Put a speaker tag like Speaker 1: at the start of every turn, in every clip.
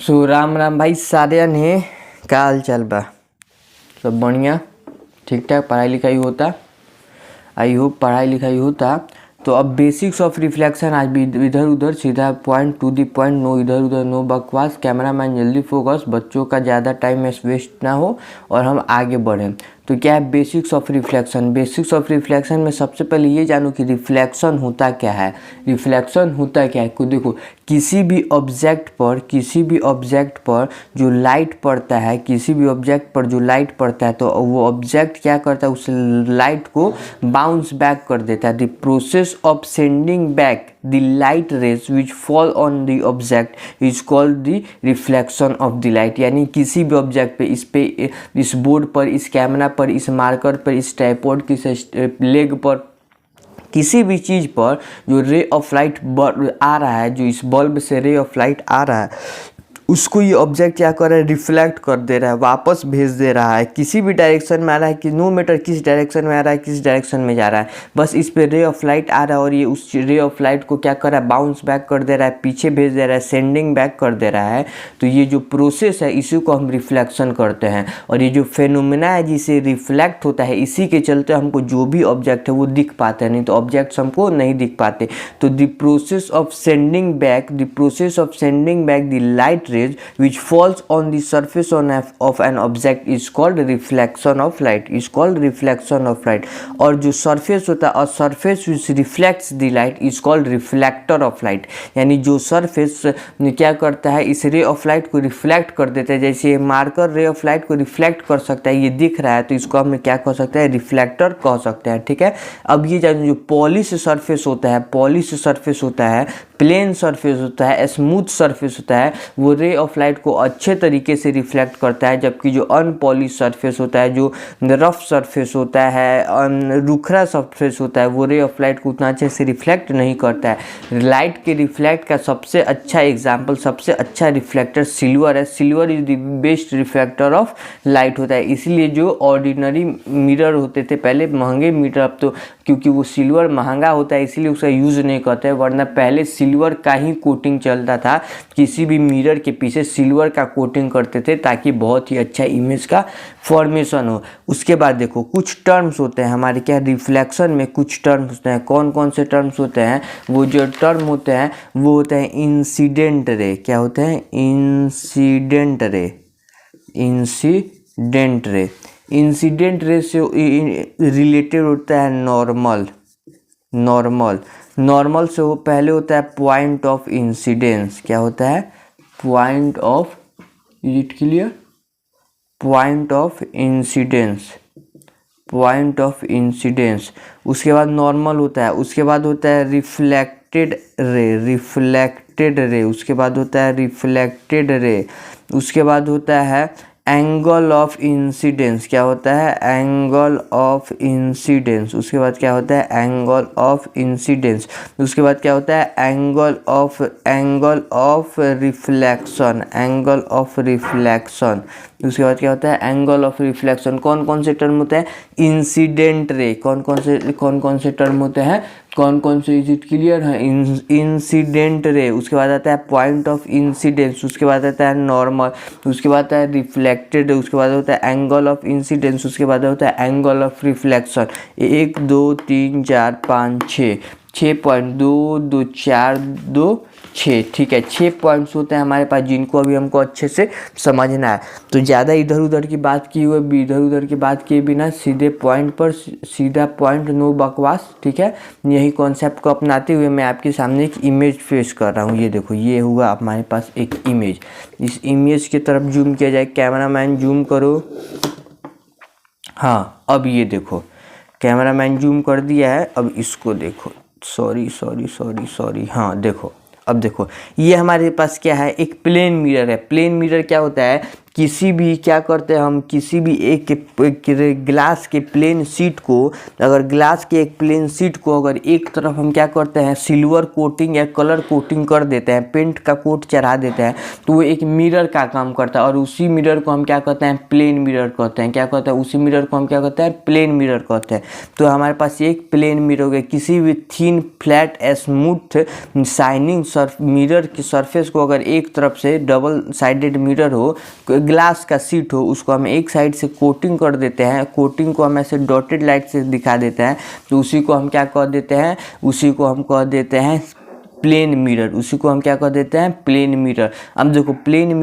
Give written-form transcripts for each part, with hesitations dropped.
Speaker 1: सो राम राम भाई सारे ने का हाल चाल बा। सब बढ़िया ठीक ठाक पढ़ाई लिखाई होता। आई होप पढ़ाई लिखाई होता। तो अब बेसिक्स ऑफ रिफ्लेक्शन आज भी इधर उधर सीधा point to the point, no इधर उधर नो बकवास। कैमरा मैन जल्दी फोकस, बच्चों का ज़्यादा टाइम वेस्ट ना हो और हम आगे बढ़ें। तो क्या है basics of reflection. Basics of reflection में सबसे पहले ये जानो कि रिफ्लेक्शन होता क्या है। रिफ्लेक्शन होता क्या है को देखो, किसी भी ऑब्जेक्ट पर जो लाइट पड़ता है, किसी भी ऑब्जेक्ट पर जो लाइट पड़ता है तो वो ऑब्जेक्ट क्या करता है, उस लाइट को बाउंस बैक कर देता है। The process of sending back the light rays which fall on the object is called the reflection of the light. यानी किसी भी ऑब्जेक्ट पे इस बोर्ड पर, इस कैमरा पर, इस मार्कर पर, इस ट्राइपॉड की लेग पर, किसी भी चीज़ पर जो रे ऑफ लाइट आ रहा है, जो इस बल्ब से रे ऑफ लाइट आ रहा है, उसको ये ऑब्जेक्ट क्या कर रहा है, रिफ्लेक्ट कर दे रहा है, वापस भेज दे रहा है। किसी भी डायरेक्शन में आ रहा है कि नो मैटर किस डायरेक्शन में आ रहा है, किस डायरेक्शन में जा रहा है, बस इस पे रे ऑफ लाइट आ रहा है और ये उस रे ऑफ लाइट को क्या कर रहा है, बाउंस बैक कर दे रहा है, पीछे भेज दे रहा है, सेंडिंग बैक कर दे रहा है। तो ये जो प्रोसेस है इसी को हम रिफ्लेक्शन करते हैं। और ये जो फेनोमेना है जिसे रिफ्लेक्ट होता है, इसी के चलते हमको जो भी ऑब्जेक्ट है वो दिख पाते हैं, नहीं तो ऑब्जेक्ट्स हमको नहीं दिख पाते। तो the process of sending back the light rays which falls on the surface of an object is called reflection of light, और जो surface होता है, और surface which reflects the light is called reflector of light। यानी जो surface क्या करता है, इस ray of light को reflect कर देता है। जैसे मार्कर ray of light को reflect कर सकता है, ये दिख रहा है तो इसको हम क्या कह सकते हैं, रिफ्लेक्टर कह सकते हैं। ठीक है। अब ये जानो जो पॉलिश सरफेस होता है, प्लेन सरफेस होता है, स्मूथ सरफेस होता है, वो रे ऑफ लाइट को अच्छे तरीके से रिफ्लेक्ट करता है। जबकि जो अनपॉलिश सरफेस होता है, जो रफ सरफेस होता है, रुखरा सरफेस होता है, वो रे ऑफ लाइट को उतना अच्छे से रिफ्लेक्ट नहीं करता है। लाइट के रिफ्लेक्ट का सबसे अच्छा एग्जाम्पल, सबसे अच्छा रिफ्लेक्टर सिल्वर है। Silver is the best reflector of light होता है। इसीलिए जो ऑर्डिनरी मिरर होते थे पहले, महंगे मिरर, अब तो क्योंकि वो सिल्वर महंगा होता है इसीलिए उसका यूज़ नहीं करते, वरना पहले सिल्वर का ही कोटिंग चलता था। किसी भी मिरर के पीछे सिल्वर का कोटिंग करते थे ताकि बहुत ही अच्छा इमेज का फॉर्मेशन हो। उसके बाद देखो कुछ टर्म्स होते हैं हमारे, क्या रिफ्लेक्शन में कुछ टर्म्स होते हैं। कौन कौन से टर्म्स होते हैं, वो जो टर्म होते हैं वो होते हैं इंसिडेंट रे। क्या होते हैं, इंसिडेंट रे। इंसिडेंट रे से रिलेटेड होता है नॉर्मल से वो पहले होता है पॉइंट ऑफ इंसिडेंस। क्या होता है, point of, is it clear, point of incidence. उसके बाद नॉर्मल होता है, उसके बाद होता है रिफ्लेक्टेड रे, उसके बाद होता है रिफ्लेक्टेड रे, उसके बाद होता है एंगल ऑफ इंसिडेंस। क्या होता है, एंगल ऑफ इंसिडेंस। उसके बाद क्या होता है, एंगल ऑफ इंसिडेंस। उसके बाद क्या होता है, एंगल ऑफ रिफ्लेक्शन। उसके बाद क्या होता है, एंगल ऑफ रिफ्लेक्शन। कौन कौन से टर्म होते हैं, इंसिडेंट रे, कौन कौन से टर्म होते हैं, कौन कौन से, इज इट क्लियर है, इंसिडेंट रे। उसके बाद आता है पॉइंट ऑफ इंसिडेंस, उसके बाद आता है नॉर्मल, उसके बाद आता है रिफ्लेक्टेड, उसके बाद होता है एंगल ऑफ इंसिडेंस, उसके बाद होता है एंगल ऑफ रिफ्लेक्शन। 1 2 3 4 5 6 पॉइंट, 2 2 4 2 6। ठीक है, 6 पॉइंट्स होते हैं हमारे पास जिनको अभी हमको अच्छे से समझना है। तो ज़्यादा इधर उधर की बात किए बिना सीधे पॉइंट पर, सीधा पॉइंट, नो बकवास। ठीक है, यही कॉन्सेप्ट को अपनाते हुए मैं आपके सामने एक इमेज फेस कर रहा हूँ। ये देखो, ये हुआ हमारे पास एक इमेज। इस इमेज की तरफ जूम किया जाए, कैमरामैन जूम करो। हाँ, अब ये देखो कैमरामैन जूम कर दिया है। अब इसको देखो, सॉरी। हाँ देखो, अब देखो ये हमारे पास क्या है, एक प्लेन मिरर है। प्लेन मिरर क्या होता है किसी भी क्या करते हैं हम, किसी भी एक ग्लास के प्लेन शीट को, अगर ग्लास के एक प्लेन शीट को अगर एक तरफ हम क्या करते हैं सिल्वर कोटिंग या कलर कोटिंग कर देते हैं, पेंट का कोट चढ़ा देते हैं, तो वो एक मिरर का काम करता है। और उसी मिरर को हम क्या कहते हैं, प्लेन मिरर कहते हैं। क्या कहते हैं, उसी मिरर को हम क्या कहते हैं, प्लेन मिरर कहते हैं। तो हमारे पास एक प्लेन मिरर हो गया। किसी भी thin flat smooth shining mirror की सरफेस को अगर एक तरफ से डबल साइडेड मिरर हो, ग्लास का शीट हो, उसको हम एक साइड से कोटिंग कर देते हैं, कोटिंग को हम ऐसे डॉटेड लाइट से दिखा देते हैं, तो उसी को हम क्या कह देते हैं, उसी को हम कह देते हैं प्लेन मिरर। उसी को हम क्या कह देते हैं, प्लेन मिरर। अब देखो प्लेन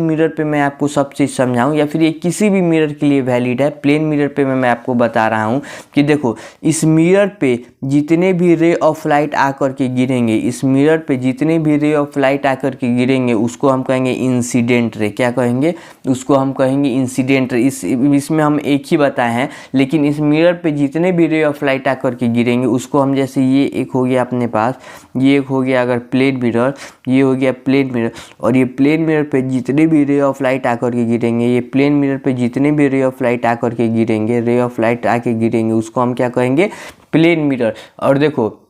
Speaker 1: मिरर पे मैं आपको सब चीज़ समझाऊं, या फिर ये किसी भी मिरर के लिए वैलिड है। प्लेन मिरर पे मैं आपको बता रहा हूं कि देखो इस मिरर पे जितने भी रे ऑफ लाइट आकर के गिरेंगे, इस मिरर पे जितने भी रे ऑफ लाइट आकर के गिरेंगे, उसको हम कहेंगे इंसिडेंट रे। क्या कहेंगे, उसको हम कहेंगे इंसिडेंट रे। इसमें हम एक ही बताए हैं, लेकिन इस मिरर पे जितने भी रे ऑफ लाइट आकर के गिरेंगे उसको हम, जैसे ये एक हो गया अपने पास, ये एक हो गया अगर प्लेन मिरर, ये हो गया प्लेन मिरर, और ये प्लेन मिरर पे जितने भी रे ऑफ लाइट आकर के गिरेंगे, ये प्लेन मिरर पे जितने भी रे ऑफ लाइट आकर के गिरेंगे, रे ऑफ लाइट आके गिरेंगे, उसको हम क्या कहेंगे, प्लेन मिरर। और देखो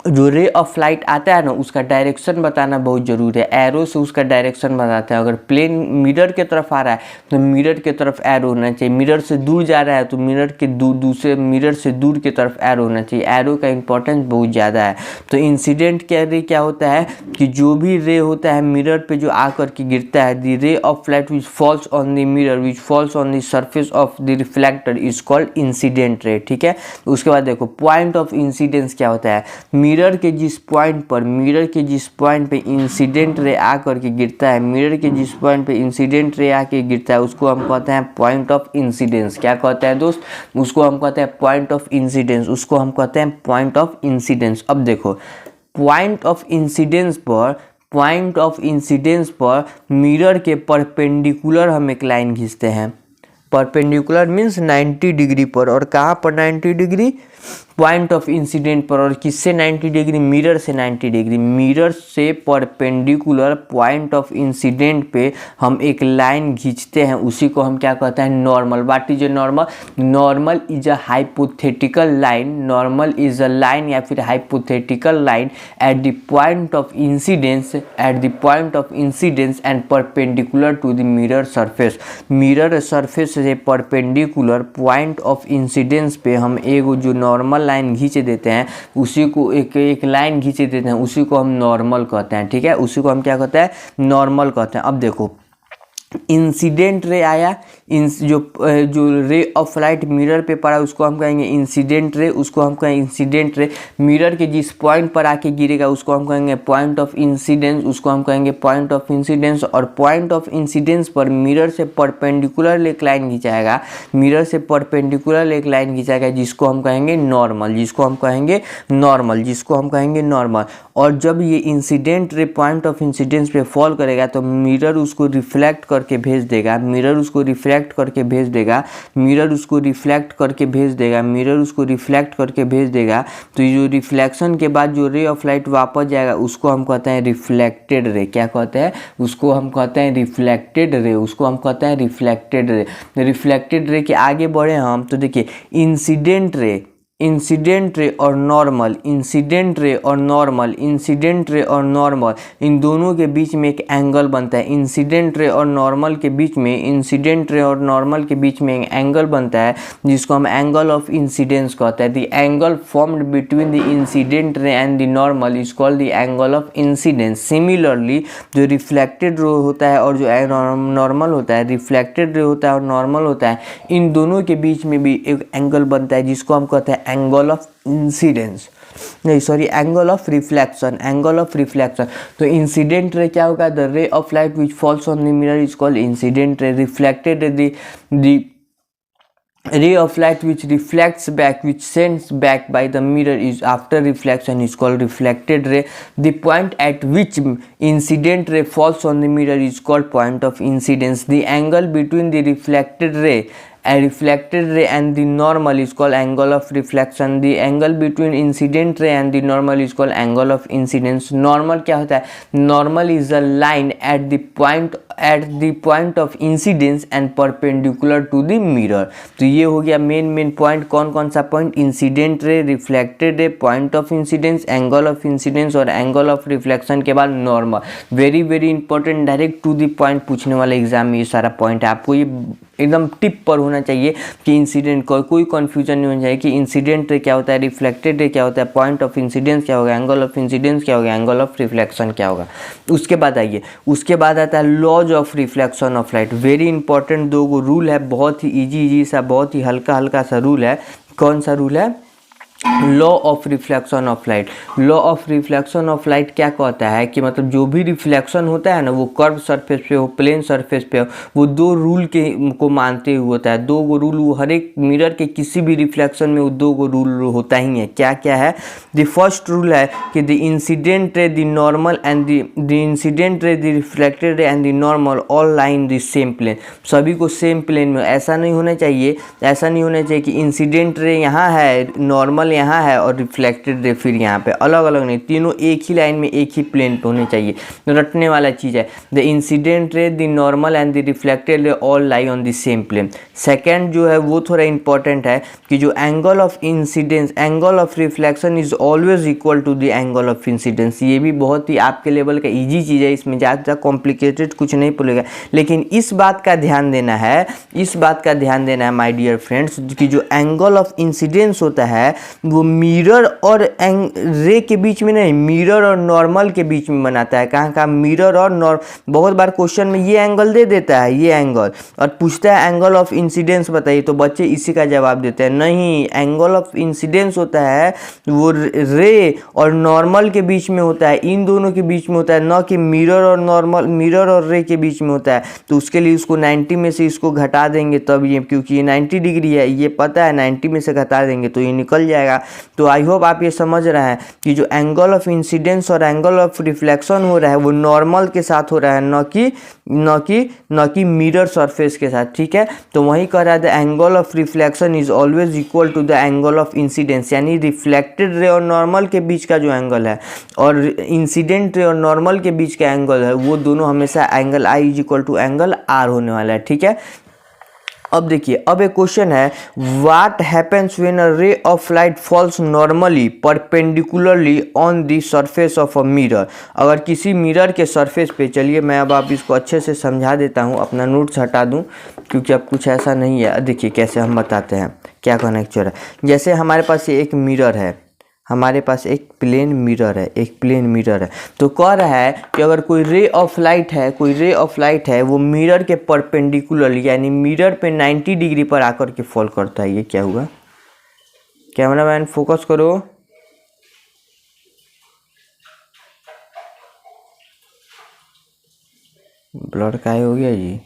Speaker 1: जो रे ऑफ लाइट आता है ना, उसका डायरेक्शन बताना बहुत जरूरी है। एरो से उसका डायरेक्शन बताते हैं। अगर प्लेन मिरर के तरफ आ रहा है तो मिरर के तरफ एरो होना चाहिए, मिरर से दूर जा रहा है तो मिरर के दूसरे मिरर से दूर की तरफ एरो होना चाहिए। एरो का इंपॉर्टेंस बहुत ज़्यादा है। तो इंसिडेंट रे क्या होता है कि जो भी रे होता है मिरर पे जो आकर के गिरता है, द रे of light which falls on the mirror which falls on the surface of the reflector is called incident ray. ठीक है, उसके बाद देखो पॉइंट ऑफ इंसिडेंस क्या होता है। मिरर के जिस पॉइंट पे इंसिडेंट रे आकर के गिरता है, मिरर के जिस पॉइंट पे इंसिडेंट रे आके गिरता है, उसको हम कहते हैं पॉइंट ऑफ इंसिडेंस। क्या कहते हैं दोस्त, उसको हम कहते हैं पॉइंट ऑफ इंसिडेंस, उसको हम कहते हैं पॉइंट ऑफ इंसिडेंस। अब देखो पॉइंट ऑफ इंसिडेंस पर मिरर के परपेंडिकुलर हम एक लाइन खींचते हैं। परपेंडिकुलर मीन्स 90 डिग्री पर, और कहाँ पर 90 डिग्री, पॉइंट ऑफ इंसिडेंट पर। और किससे 90 डिग्री, मिरर से 90 डिग्री। मिरर से परपेंडिकुलर पॉइंट ऑफ इंसिडेंट पे हम एक लाइन खींचते हैं, उसी को हम क्या कहते हैं, normal. What is a normal, normal is a hypothetical line, normal is a line या फिर hypothetical line at the point of incidence, and perpendicular to the mirror surface. Mirror surface से परपेंडिकुलर पॉइंट ऑफ इंसिडेंस पे हम एक जो normal line खींच देते हैं, उसी को एक लाइन खींच देते हैं, उसी को हम नॉर्मल कहते हैं। ठीक है, उसी को हम क्या कहते हैं, नॉर्मल कहते हैं। अब देखो इंसिडेंट रे आया, जो रे ऑफ लाइट मिरर पे पड़ा उसको हम कहेंगे इंसिडेंट रे, उसको हम कहेंगे इंसिडेंट रे। मिरर के जिस पॉइंट पर आके गिरेगा उसको हम कहेंगे पॉइंट ऑफ इंसिडेंस, उसको हम कहेंगे पॉइंट ऑफ इंसिडेंस। और पॉइंट ऑफ इंसिडेंस पर मिरर से परपेंडिकुलर एक लाइन खिंचाएगा, मिरर से परपेंडिकुलर एक लाइन खिंचाएगा, जिसको हम कहेंगे नॉर्मल, जिसको हम कहेंगे नॉर्मल। और जब ये incident ray point of incidence पे फॉल करेगा तो मिरर उसको रिफ्लेक्ट करके भेज देगा, मिरर उसको रिफ्लेक्ट करके भेज देगा। तो ये जो रिफ्लेक्शन के बाद जो रे ऑफ लाइट वापस जाएगा उसको हम कहते हैं रिफ्लेक्टेड रे। क्या कहते हैं, उसको हम कहते हैं रिफ्लेक्टेड रे। रिफ्लेक्टेड रे के आगे बढ़े हम तो देखिए इंसिडेंट रे और नॉर्मल, इन दोनों के बीच में एक एंगल बनता है। इंसिडेंट रे और नॉर्मल के बीच में एक एंगल बनता है, जिसको हम एंगल ऑफ इंसिडेंस कहते हैं। The angle formed between the incident रे and the normal is called the angle of incidence. Similarly जो रिफ्लेक्टेड रे होता है और जो नॉर्मल होता है, रिफ्लेक्टेड रे होता है और नॉर्मल होता है, इन दोनों के बीच में भी एक एंगल बनता है, जिसको हम कहते हैं एंगल ऑफ रिफ्लेक्शन। तो इंसिडेंट रे क्या होगा, द रे of light which falls on the mirror is called incident ray. Reflected रे, the ray of light which reflects back, which sends back by the mirror is after reflection is called reflected ray. The point at which incident ray falls on the mirror is called point of incidence. The angle between the reflected ray and the normal is called angle of reflection. The angle between incident ray and the normal is called angle of incidence. Normal क्या होता है, normal is a line at the point at the point of incidence and perpendicular to the mirror. तो ये हो गया main point. कौन कौन सा point? Incident ray, reflected ray, point of incidence, angle of incidence और एंगल ऑफ रिफ्लेक्शन के बाद normal. Very important, direct to the point पूछने वाला एग्जाम में ये सारा पॉइंट है। आपको ये एकदम टिप पर होना चाहिए कि इंसिडेंट कोई कन्फ्यूजन नहीं होना चाहिए कि इंसिडेंट रे क्या होता है, रिफ्लेक्टेड रे क्या होता है, पॉइंट ऑफ इंसिडेंस क्या होगा, एंगल ऑफ इंसिडेंस क्या होगा, एंगल ऑफ रिफ्लेक्शन क्या होगा। उसके बाद आइए, उसके बाद आता है laws of reflection of light. Very important 2 go rule है, बहुत ही इजी सा, बहुत ही हल्का सा रूल है। कौन सा रूल है? Law of reflection of light. Law of reflection of light क्या कहता है कि मतलब जो भी रिफ्लेक्शन होता है ना, वो कर्व सरफेस पे हो, प्लेन सरफेस पे हो, वो 2 रूल को मानते हुए होता है। 2 गो रूल, वो हर एक मिरर के किसी भी रिफ्लेक्शन में वो 2 गो रूल होता ही है। क्या क्या है? द फर्स्ट रूल है कि the incident ray, the normal and the incident ray, the reflected ray and the normal all line the same plane. सभी को सेम प्लेन में, ऐसा नहीं होना चाहिए कि इंसिडेंट रे यहाँ है, नॉर्मल यहाँ है और रिफ्लेक्टेड रे फिर यहाँ पे, अलग अलग नहीं, तीनों एक ही लाइन में एक ही प्लेन पे होने चाहिए। रटने वाला चीज़ है। The incident ray, the normal and the reflected ray all lie on the same plane. Second जो है वो थोड़ा इंपॉर्टेंट है कि जो angle of incidence, angle of reflection is always equal to the angle of incidence. ये भी बहुत ही आपके लेवल का ईजी चीज़ है, इसमें ज़्यादा कॉम्प्लिकेटेड कुछ नहीं पड़ेगा। लेकिन इस बात का ध्यान देना है माय डियर फ्रेंड्स कि जो एंगल ऑफ इंसिडेंस होता है वो मिरर और रे के बीच में नहीं, मिरर और नॉर्मल के बीच में बनाता है। कहाँ मिरर और बहुत बार क्वेश्चन में ये एंगल दे देता है, ये एंगल, और पूछता है एंगल ऑफ इंसिडेंस बताइए, तो बच्चे इसी का जवाब देते हैं। नहीं, एंगल ऑफ इंसिडेंस होता है वो रे और नॉर्मल के बीच में होता है, इन दोनों के बीच में होता है, न कि मिरर और नॉर्मल, मिरर और रे के बीच में होता है। तो उसके लिए उसको 90 में से इसको घटा देंगे तब ये, क्योंकि ये 90 डिग्री है, ये पता है, 90 में से घटा देंगे तो ये निकल जाएगा। तो आई होप आप ये समझ रहे हैं कि जो एंगल ऑफ इंसिडेंस और एंगल ऑफ रिफ्लेक्शन हो रहा है वो नॉर्मल के साथ हो रहा है, न कि मिरर सरफेस के साथ। ठीक है, तो वही कह रहा है the angle of reflection is always equal to the angle of incidence, यानी रिफ्लेक्टेड रे और नॉर्मल के बीच का जो एंगल है और इंसिडेंट रे और नॉर्मल के बीच का एंगल है, वो दोनों हमेशा angle I is equal to angle R होने वाला है। ठीक है, अब देखिए, अब एक क्वेश्चन है, what happens when a ray of light false normally perpendicularly on the surface of a mirror. अगर किसी मिरर के सरफेस पे, चलिए मैं अब आप इसको अच्छे से समझा देता हूँ, अपना नोट्स हटा दूँ क्योंकि अब कुछ ऐसा नहीं है। देखिए कैसे हम बताते हैं, क्या कनेक्चर है। जैसे हमारे पास ये एक मिरर है, हमारे पास एक प्लेन मिरर है, तो कह रहा है कि अगर कोई रे ऑफ लाइट है, वो मिरर के परपेंडिकुलर यानी मिरर पे 90 डिग्री पर आकर के फॉल करता है, ये क्या हुआ? कैमरामैन फोकस करो। ब्लर काहे हो गया जी?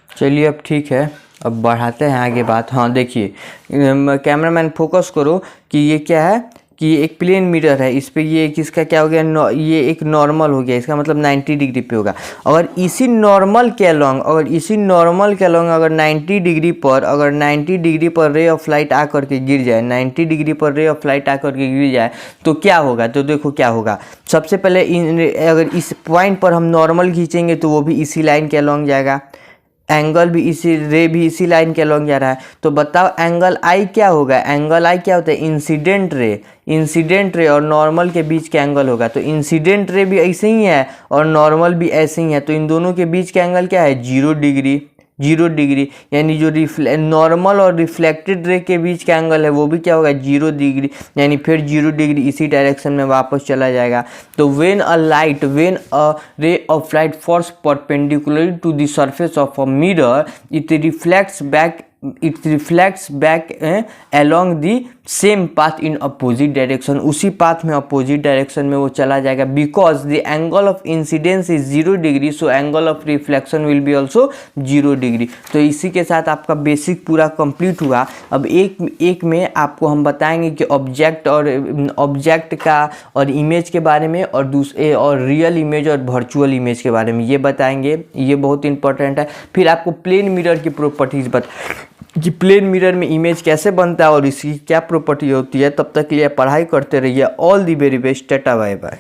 Speaker 1: चलिए अब ठीक है, अब बढ़ाते हैं आगे बात। हाँ देखिए, कैमरामैन फोकस करो कि ये क्या है कि ये एक प्लेन मिरर है, इस पे ये किसका क्या हो गया, ये एक नॉर्मल हो गया, इसका मतलब 90 डिग्री पे होगा। अगर इसी नॉर्मल के अलोंग अगर 90 डिग्री पर रे ऑफ लाइट आकर के गिर जाए, 90 डिग्री पर रे ऑफ लाइट आकर के गिर जाए तो क्या होगा? तो देखो क्या होगा। सबसे पहले अगर इस पॉइंट पर हम नॉर्मल खींचेंगे तो वो भी इसी लाइन के अलोंग जाएगा, एंगल भी इसी, रे भी इसी लाइन के अलॉन्ग जा रहा है। तो बताओ एंगल आई क्या होगा? एंगल आई क्या होता है? इंसिडेंट रे और नॉर्मल के बीच का एंगल होगा। तो इंसिडेंट रे भी ऐसे ही है और नॉर्मल भी ऐसे ही है, तो इन दोनों के बीच का एंगल क्या है? 0 डिग्री। यानी जो नॉर्मल और रिफ्लेक्टेड रे के बीच का एंगल है वो भी क्या होगा? 0 डिग्री, यानी फिर 0 डिग्री इसी डायरेक्शन में वापस चला जाएगा। तो when a ray of light falls perpendicularly to the surface of a mirror, it reflects back along the same path in opposite direction. उसी पाथ में अपोजिट डायरेक्शन में वो चला जाएगा, because the angle of incidence is 0 degree, so angle of reflection will be also 0 degree. तो इसी के साथ आपका बेसिक पूरा कंप्लीट हुआ। अब एक में आपको हम बताएंगे कि ऑब्जेक्ट का और इमेज के बारे में, और रियल इमेज और वर्चुअल इमेज के बारे में ये बताएंगे, ये बहुत इंपॉर्टेंट है। फिर आपको प्लेन मिरर की प्रॉपर्टीज कि प्लेन मिरर में इमेज कैसे बनता है और इसकी क्या प्रॉपर्टी होती है। तब तक के लिए पढ़ाई करते रहिए। All the very best, tata bye bye.